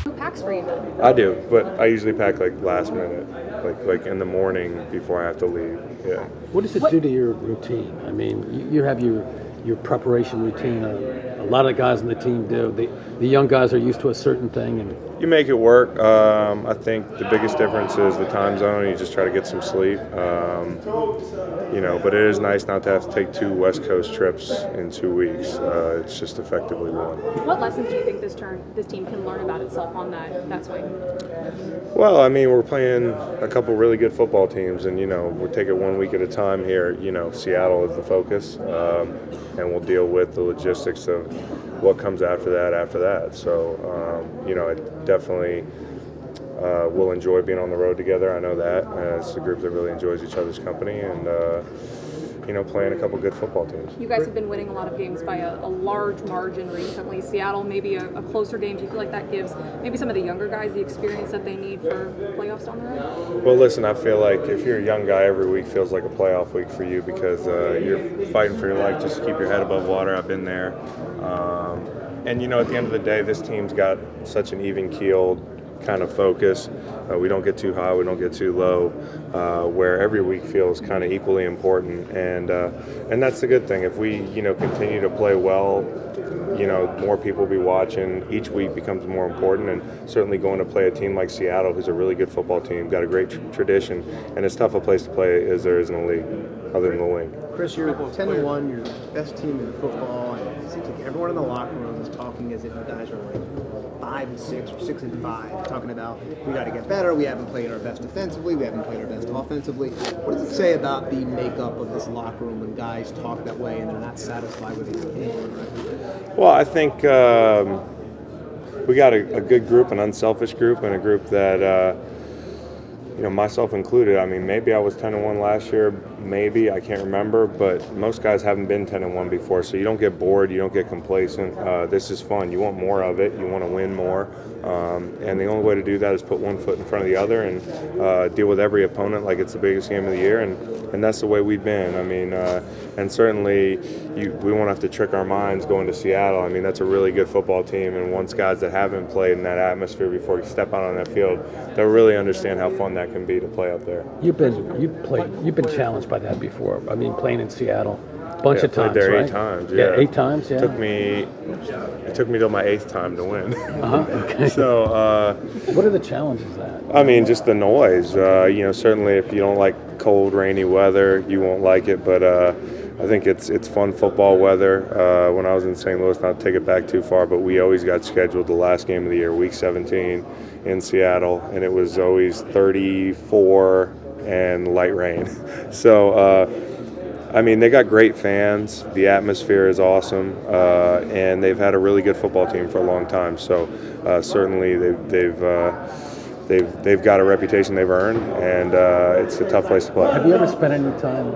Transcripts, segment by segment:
Who packs for you then? I do, but I usually pack like last minute, like in the morning before I have to leave. Yeah. What does it do to your routine? I mean, you have your preparation routine. A lot of guys on the team do. The young guys are used to a certain thing, and You make it work. I think the biggest difference is the time zone. You just try to get some sleep. But it is nice not to have to take 2 West Coast trips in 2 weeks. It's just effectively one. What lessons do you think this team can learn about itself on that swing? Well, I mean, we're playing a couple really good football teams, and we'll take it 1 week at a time here. Seattle is the focus, and we'll deal with the logistics of what comes after that. So, I definitely will enjoy being on the road together. I know that. It's a group that really enjoys each other's company, and playing a couple good football teams. You guys have been winning a lot of games by a large margin recently. Seattle, maybe a closer game. Do you feel like that gives maybe some of the younger guys the experience that they need for playoffs down the road? Well, listen, I feel like if you're a young guy, every week feels like a playoff week for you because you're fighting for your life just to keep your head above water. I've been there. And, at the end of the day, this team's got such an even-keeled kind of focus. We don't get too high, we don't get too low, where every week feels kind of equally important. And that's the good thing. If we, continue to play well, more people will be watching. Each week becomes more important, and certainly going to play a team like Seattle, who's a really good football team, got a great tradition, and as tough a place to play as there is in the league, other than the Wing. Chris, you're 10-1, you're the best team in football, and it seems like everyone in the locker room is talking as if you guys are like 5-6 or 6-5, talking about we got to get better, we haven't played our best defensively, we haven't played our best offensively. What does it say about the makeup of this locker room when guys talk that way and they're not satisfied with it? Well, I think we got a good group, an unselfish group, and a group that, myself included. I mean, maybe I was 10-1 last year, maybe, I can't remember, but most guys haven't been 10-1 before, so you don't get bored, you don't get complacent. This is fun. You want more of it. You want to win more. And the only way to do that is put one foot in front of the other and deal with every opponent like it's the biggest game of the year, and that's the way we've been. I mean, and certainly we won't have to trick our minds going to Seattle. I mean, that's a really good football team, and once guys that haven't played in that atmosphere before you step out on that field, they'll really understand how fun that can be to play up there. you've been challenged by that before. I mean, playing in Seattle, bunch of times, played there right? 8 times. Yeah, 8 times. Yeah. It took me till my 8th time to win. Okay. So, what are the challenges that? I mean, just the noise. Certainly if you don't like cold, rainy weather, you won't like it. But I think it's fun football weather. When I was in St. Louis, not to take it back too far, but we always got scheduled the last game of the year, Week 17, in Seattle, and it was always 34 and light rain. So, I mean, they got great fans. The atmosphere is awesome, and they've had a really good football team for a long time. So certainly they've got a reputation they've earned, and it's a tough place to play. Have you ever spent any time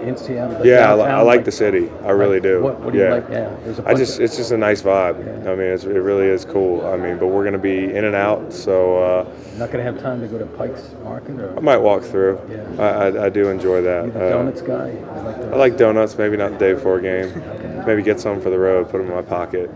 in Seattle? Yeah, I like the city. I really do. What do you like? Yeah, it's just a nice vibe. Yeah. I mean, it really is cool. I mean, but we're going to be in and out, so. Not going to have time to go to Pike's Market, or? I might walk through. Yeah. I do enjoy that. You the donuts guy? I like donuts. Maybe not the day before a game. Okay. Maybe get some for the road. Put them in my pocket.